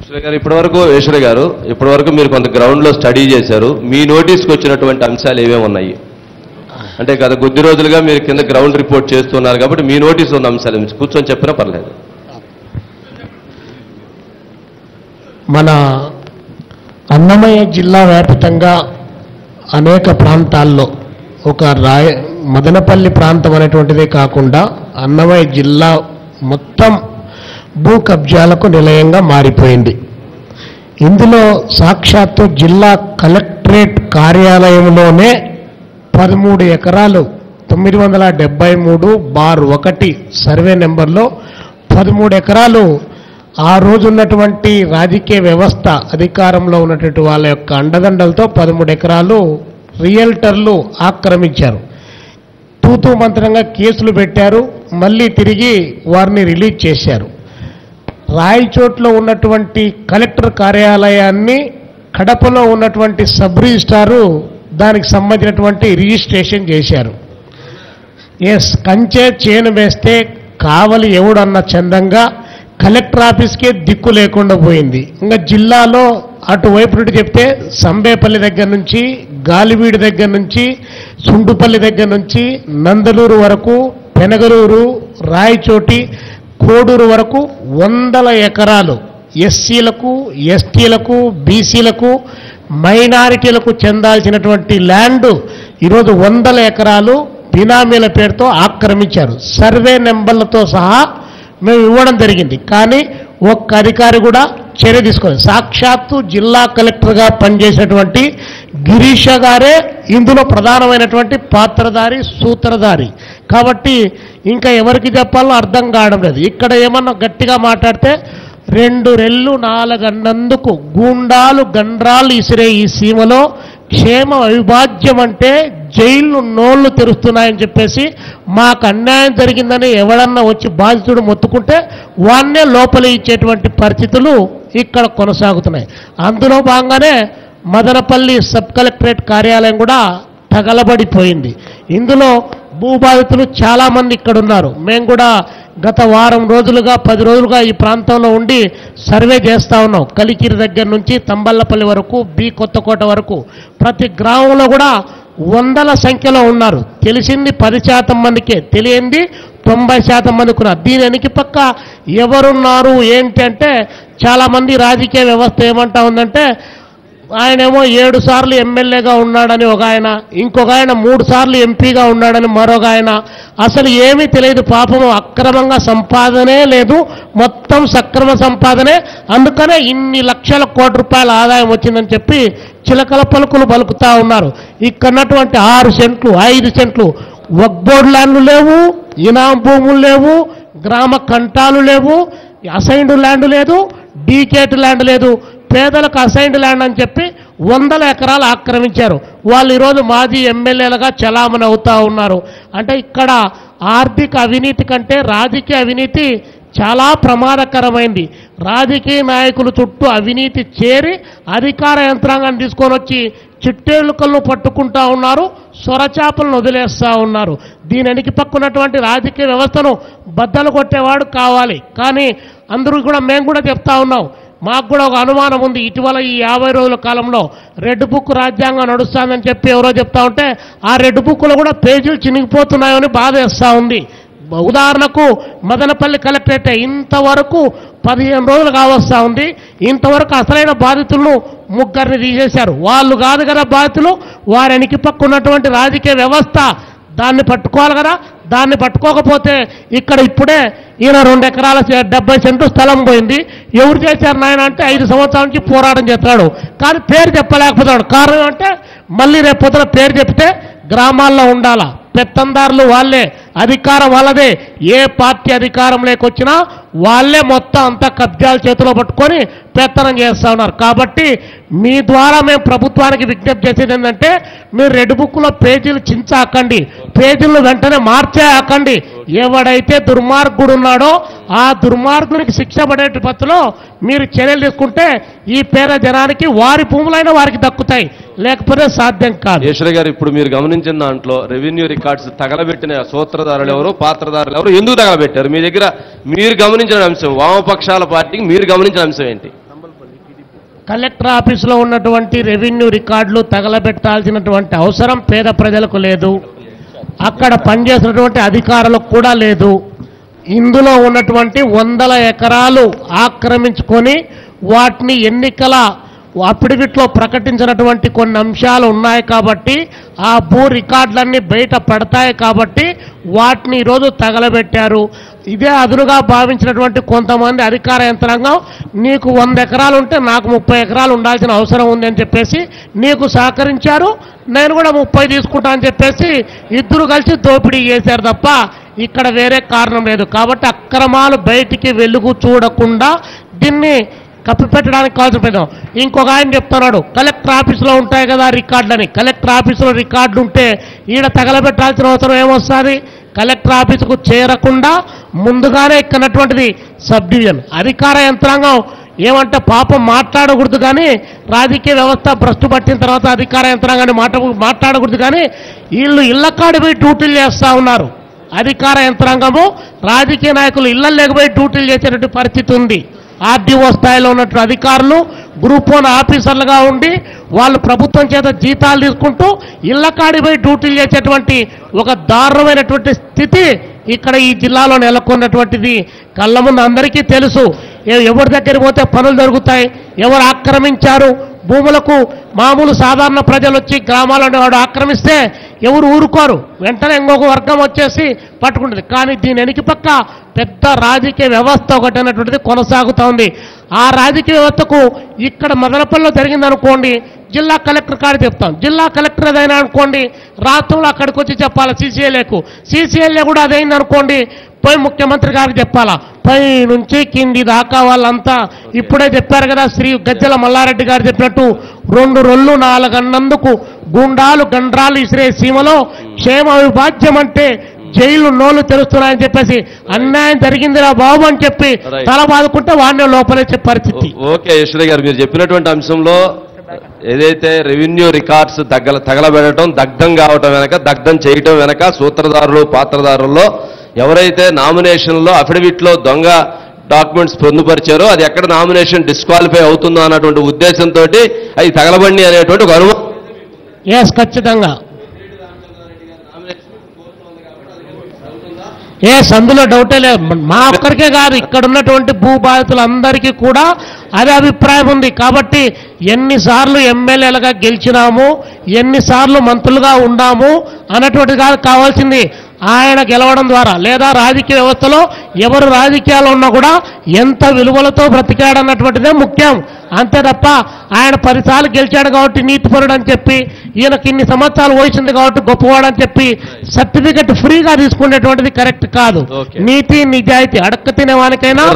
ఈశ్వర గారు ఇప్పటివరకు మీరు కొంత గ్రౌండ్లో స్టడీ చేశారు. మీ నోటీస్కి వచ్చినటువంటి అంశాలు ఏమేమి ఉన్నాయి? అంటే గత కొద్ది రోజులుగా మీరు కింద గ్రౌండ్ రిపోర్ట్ చేస్తున్నారు కాబట్టి మీ నోటీస్ ఉన్న అంశాలు కూర్చొని చెప్పినా పర్లేదు. మన అన్నమయ్య జిల్లా వ్యాప్తంగా అనేక ప్రాంతాల్లో మదనపల్లి ప్రాంతం అనేటువంటిదే కాకుండా అన్నమయ్య జిల్లా మొత్తం భూ కబ్జాలకు నిలయంగా మారిపోయింది. ఇందులో సాక్షాత్తు జిల్లా కలెక్టరేట్ కార్యాలయంలోనే 13 ఎకరాలు 973/1 సర్వే నెంబర్లో 13 ఎకరాలు ఆ రోజు ఉన్నటువంటి రాజకీయ వ్యవస్థ అధికారంలో ఉన్నటువంటి వాళ్ళ యొక్క అండదండలతో 13 ఎకరాలు రియల్టర్లు ఆక్రమించారు. తూతూ మంత్రంగా కేసులు పెట్టారు, మళ్ళీ తిరిగి వారిని రిలీజ్ చేశారు. రాయచోట్లో ఉన్నటువంటి కలెక్టర్ కార్యాలయాన్ని కడపలో ఉన్నటువంటి సబ్ రిజిస్ట్రారు దానికి సంబంధించినటువంటి రిజిస్ట్రేషన్ చేశారు. కంచే చేను వేస్తే కావలి ఎవడన్న చందంగా కలెక్టర్ ఆఫీస్కే దిక్కు లేకుండా పోయింది. ఇంకా జిల్లాలో అటువైపు నుండి చెప్తే సంబేపల్లి దగ్గర నుంచి, గాలివీడి దగ్గర నుంచి, సుండుపల్లి దగ్గర నుంచి, నందలూరు వరకు, పెనగలూరు, రాయచోటి, కోడూరు వరకు 100 ఎకరాలు ఎస్సీలకు, ఎస్టీలకు, బీసీలకు, మైనారిటీలకు చెందాల్సినటువంటి ల్యాండ్ ఈరోజు 100 ఎకరాలు బినామీల పేరుతో ఆక్రమించారు. సర్వే నెంబర్లతో సహా మేము ఇవ్వడం జరిగింది. కానీ ఒక్క అధికారి కూడా చర్య తీసుకోలేదు. సాక్షాత్తు జిల్లా కలెక్టర్గా పనిచేసినటువంటి గిరీష గారే ఇందులో ప్రధానమైనటువంటి పాత్రధారి, సూత్రధారి. కాబట్టి ఇంకా ఎవరికి చెప్పాలో అర్థం కావడం లేదు. ఇక్కడ ఏమన్నా గట్టిగా మాట్లాడితే 2 రెళ్ళు 4 అన్నందుకు గూండాలు గండ్రాలు ఇసిరే ఈ సీమలో క్షేమ అవిభాజ్యం అంటే జైళ్ళు నోళ్లు తెరుస్తున్నాయని చెప్పేసి మాకు అన్యాయం జరిగిందని ఎవడన్నా వచ్చి బాధితుడు మొత్తుకుంటే వాన్నే లోపల ఇచ్చేటువంటి పరిస్థితులు ఇక్కడ కొనసాగుతున్నాయి. అందులో భాగంగానే మదనపల్లి సబ్ కలెక్టరేట్ కార్యాలయం కూడా తగలబడిపోయింది. ఇందులో భూబాధితులు చాలామంది ఇక్కడ ఉన్నారు. మేము కూడా గత వారం రోజులుగా 10 రోజులుగా ఈ ప్రాంతంలో ఉండి సర్వే చేస్తూ ఉన్నాం. కలికిరి దగ్గర నుంచి తంబళ్ళపల్లి వరకు, బి కొత్తకోట వరకు ప్రతి గ్రామంలో కూడా 100ల సంఖ్యలో ఉన్నారు. తెలిసింది 10% మందికే, తెలియంది 90% మందికి ఉన్నారు. దీని వెనక పక్క ఎవరున్నారు ఏంటి అంటే చాలామంది రాజకీయ వ్యవస్థ ఏమంటా ఉందంటే ఆయనేమో 7 సార్లు ఎమ్మెల్యేగా ఉన్నాడని ఒక ఆయన, ఇంకొక ఆయన 3 సార్లు ఎంపీగా ఉన్నాడని మరొక ఆయన. అసలు ఏమీ తెలియదు పాపము. అక్రమంగా సంపాదనే లేదు, మొత్తం సక్రమ సంపాదనే. అందుకనే ఇన్ని లక్షల కోట్ల రూపాయల ఆదాయం వచ్చిందని చెప్పి చిలకల పలుకులు పలుకుతూ ఉన్నారు. ఇక్కడున్నటువంటి 6 సెంట్లు 5 సెంట్లు వక్బోర్డ్ ల్యాండ్లు లేవు, ఇనాం భూములు లేవు, గ్రామ కంటాలు లేవు, అసైన్డ్ ల్యాండ్ లేదు, డీకేట్ ల్యాండ్ లేదు. పేదలకు అసైన్డ్ ల్యాండ్ అని చెప్పి 100 ఎకరాలు ఆక్రమించారు. వాళ్ళు ఈరోజు మాజీ ఎమ్మెల్యేలుగా చలామణి అవుతూ ఉన్నారు. అంటే ఇక్కడ ఆర్థిక అవినీతి కంటే రాజకీయ అవినీతి చాలా ప్రమాదకరమైంది. రాజకీయ నాయకుల చుట్టూ అవినీతి చేరి అధికార యంత్రాంగాన్ని తీసుకొని వచ్చి చిట్టేళ్ళుకలను పట్టుకుంటా ఉన్నారు, సొరచాపలను వదిలేస్తూ ఉన్నారు. దీని వెనక పక్కున్నటువంటి రాజకీయ వ్యవస్థను బద్దలు కొట్టేవాడు కావాలి. కానీ అందరూ కూడా మేము కూడా చెప్తా ఉన్నాం, మాకు కూడా ఒక అనుమానం ఉంది. ఇటీవల ఈ 50 రోజుల కాలంలో రెడ్ బుక్ రాజ్యాంగం నడుస్తుందని చెప్పి ఎవరో చెప్తా ఉంటే ఆ రెడ్ బుక్లో కూడా పేజీలు చినిగిపోతున్నాయని బాధ వేస్తూ ఉంది. ఉదాహరణకు మదనపల్లి కలెక్టరేట్ ఇంతవరకు 15 రోజులు కావస్తూ ఉంది. ఇంతవరకు అసలైన బాధితులను 3 తీసేశారు. వాళ్ళు కాదు కదా బాధితులు, వారి వెనక పక్క ఉన్నటువంటి రాజకీయ వ్యవస్థ దాన్ని పట్టుకోవాలి కదా. దాన్ని పట్టుకోకపోతే ఇక్కడ ఇప్పుడే ఈయన 2 ఎకరాల 70 సెంట్లు స్థలం పోయింది. ఎవరు చేశారు నాయన అంటే 5 సంవత్సరాల నుంచి పోరాటం చేస్తున్నాడు, కానీ పేరు చెప్పలేకపోతున్నాడు. కారణం అంటే మళ్ళీ రేపు పొద్దున పేరు చెప్తే గ్రామాల్లో ఉండాలా. పెత్తందారులు వాళ్ళే, అధికారం వాళ్ళదే. ఏ పార్టీ అధికారం లేకొచ్చినా వాళ్ళే మొత్తం అంతా కబ్జాలు చేతిలో పట్టుకొని పెత్తనం చేస్తూ ఉన్నారు. కాబట్టి మీ ద్వారా మేము ప్రభుత్వానికి విజ్ఞప్తి చేసేది ఏంటంటే మీరు రెడ్ బుక్లో పేజీలు చించాకండి, పేజీలను వెంటనే మార్చేయకండి. ఎవడైతే దుర్మార్గుడు ఉన్నాడో ఆ దుర్మార్గునికి శిక్ష పడే పద్ధతిలో మీరు చర్యలు తీసుకుంటే ఈ పేద జనానికి వారి భూములైన వారికి దక్కుతాయి, లేకపోతే సాధ్యం కాదు. ఈశ్వర గారు, ఇప్పుడు మీరు గమనించిన దాంట్లో రెవెన్యూ రికార్డ్స్ తగలబెట్టిన సూత్రధారులు ఎవరు, పాత్రధారులు ఎవరు, ఎందుకు తగలబెట్టారు? మీ దగ్గర మీరు గమనించిన అంశం, వామపక్షాల పార్టీకి మీరు గమనించిన అంశం ఏంటి? కలెక్టర్ ఆఫీసులో ఉన్నటువంటి రెవెన్యూ రికార్డులు తగలబెట్టాల్సినటువంటి అవసరం పేద ప్రజలకు లేదు, అక్కడ పనిచేసినటువంటి అధికారులకు కూడా లేదు. ఇందులో ఉన్నటువంటి 100 ఎకరాలు ఆక్రమించుకొని వాటిని ఎన్నికల అఫిడవిట్లో ప్రకటించినటువంటి కొన్ని అంశాలు ఉన్నాయి కాబట్టి ఆ భూ రికార్డులన్నీ బయట పడతాయి కాబట్టి వాటిని ఈరోజు తగలబెట్టారు. ఇదే అదునుగా భావించినటువంటి కొంతమంది అధికార యంత్రాంగం నీకు 100 ఎకరాలు ఉంటే నాకు 30 ఎకరాలు ఉండాల్సిన అవసరం ఉంది అని చెప్పేసి నీకు సహకరించారు, నేను కూడా 30 తీసుకుంటా అని చెప్పేసి ఇద్దరు కలిసి దోపిడీ చేశారు తప్ప ఇక్కడ వేరే కారణం లేదు. కాబట్టి అక్రమాలు బయటికి వెలుగు చూడకుండా దీన్ని కప్పిపెట్టడానికి కావాల్సిన ప్రయత్నం. ఇంకొక ఆయన చెప్తున్నాడు కలెక్టర్ ఆఫీసులో ఉంటాయి కదా రికార్డులని, కలెక్టర్ ఆఫీసులో రికార్డు ఉంటే ఈడ తగలబెట్టాల్సిన అవసరం ఏమొస్తుంది? కలెక్టర్ ఆఫీసుకు చేరకుండా ముందుగానే ఎక్కినటువంటిది సబ్ డివిజన్. అధికార యంత్రాంగం ఏమంటే పాపం మాట్లాడకూడదు కానీ రాజకీయ వ్యవస్థ భ్రష్టు పట్టిన తర్వాత అధికార యంత్రాంగాన్ని మాట్లాడకూడదు కానీ వీళ్ళు ఇళ్లకాడి పోయి డ్యూటీలు చేస్తూ ఉన్నారు. అధికార యంత్రాంగము రాజకీయ నాయకులు ఇళ్లలోకి పోయి డ్యూటీలు చేసేటువంటి పరిస్థితి ఉంది. ఆర్డీఓ స్థాయిలో ఉన్నటువంటి అధికారులు గ్రూప్ 1 ఆఫీసర్లుగా ఉండి వాళ్ళు ప్రభుత్వం చేత జీతాలు తీసుకుంటూ ఇళ్లకాడిపోయి డ్యూటీలు చేసేటువంటి ఒక దారుణమైనటువంటి స్థితి ఇక్కడ ఈ జిల్లాలో నెలకొన్నటువంటిది కళ్ళ ముందు అందరికీ తెలుసు. ఎవరి దగ్గర పోతే పనులు జరుగుతాయి, ఎవరు ఆక్రమించారు భూములకు మామూలు సాధారణ ప్రజలు వచ్చి గ్రామాలను వాడు ఆక్రమిస్తే ఎవరు ఊరుకోరు, వెంటనే ఇంకొక వర్గం వచ్చేసి పట్టుకుంటుంది. కానీ దీని వెనక పక్క పెద్ద రాజకీయ వ్యవస్థ ఒకటి అనేటువంటిది కొనసాగుతూ ఉంది. ఆ రాజకీయ వ్యవస్థకు ఇక్కడ మదనపల్లిలో జరిగిందనుకోండి జిల్లా కలెక్టర్ కాడ చెప్తాం, జిల్లా కలెక్టర్ అదైనా అనుకోండి రాష్ట్రంలో అక్కడికి వచ్చి చెప్పాలి సీసీఎల్ఏకు, సీసీఎల్ఏ కూడా అదైంది అనుకోండి పోయి ముఖ్యమంత్రి గారికి చెప్పాలా. పై నుంచి కింది దాకా వాళ్ళంతా ఇప్పుడే చెప్పారు కదా శ్రీ గజ్జల మల్లారెడ్డి గారు చెప్పినట్టు 2 రొళ్ళు 4 అన్నందుకు గుండాలు గండ్రాలు ఇసిరే సీమలో క్షేమ విభాజ్యం అంటే జైలు నోళ్లు తెరుస్తున్నాయని చెప్పేసి అన్యాయం జరిగిందిరా బాబు అని చెప్పి తల బాదుకుంటే వాడిని లోపలేసే పరిస్థితి. ఓకే ఈశ్వరి గారు, మీరు చెప్పినటువంటి అంశంలో ఏదైతే రెవెన్యూ రికార్డ్స్ తగలబెట్టడం దగ్ధం కావటం వెనక, దగ్ధం చేయటం వెనక సూత్రధారులు పాత్రధారుల్లో ఎవరైతే నామినేషన్లో అఫిడవిట్లో దొంగ డాక్యుమెంట్స్ పొందుపరిచారో అది ఎక్కడ నామినేషన్ డిస్క్వాలిఫై అవుతుందో అన్నటువంటి ఉద్దేశంతో అది తగలబండి అనేటువంటి ఒక అనుభవం. ఖచ్చితంగా అందులో డౌటే లేదు. మా ఒక్కరికే కాదు ఇక్కడ ఉన్నటువంటి భూ బాధితులందరికీ కూడా అదే అభిప్రాయం ఉంది. కాబట్టి ఎన్నిసార్లు ఎమ్మెల్యేలుగా గెలిచినాము, ఎన్నిసార్లు మంత్రులుగా ఉన్నాము అన్నటువంటి కాదు కావాల్సింది ఆయన గెలవడం ద్వారా, లేదా రాజకీయ వ్యవస్థలో ఎవరు రాజకీయాలు ఉన్నా కూడా ఎంత విలువలతో బ్రతికాడన్నటువంటిదే ముఖ్యం. అంతే తప్ప ఆయన 10 సార్లు గెలిచాడు కాబట్టి నీతిపరుడు అని చెప్పి, ఈయనకి ఇన్ని సంవత్సరాలు వయసుంది కాబట్టి గొప్పవాడు అని చెప్పి సర్టిఫికెట్ ఫ్రీగా తీసుకునేటువంటిది కరెక్ట్ కాదు. నీతి నిజాయితీ అడక్క తినేవానికైనా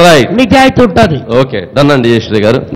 నిజాయితీ ఉంటుంది. ఓకే, దన్నండి ఈశ్వరి గారు.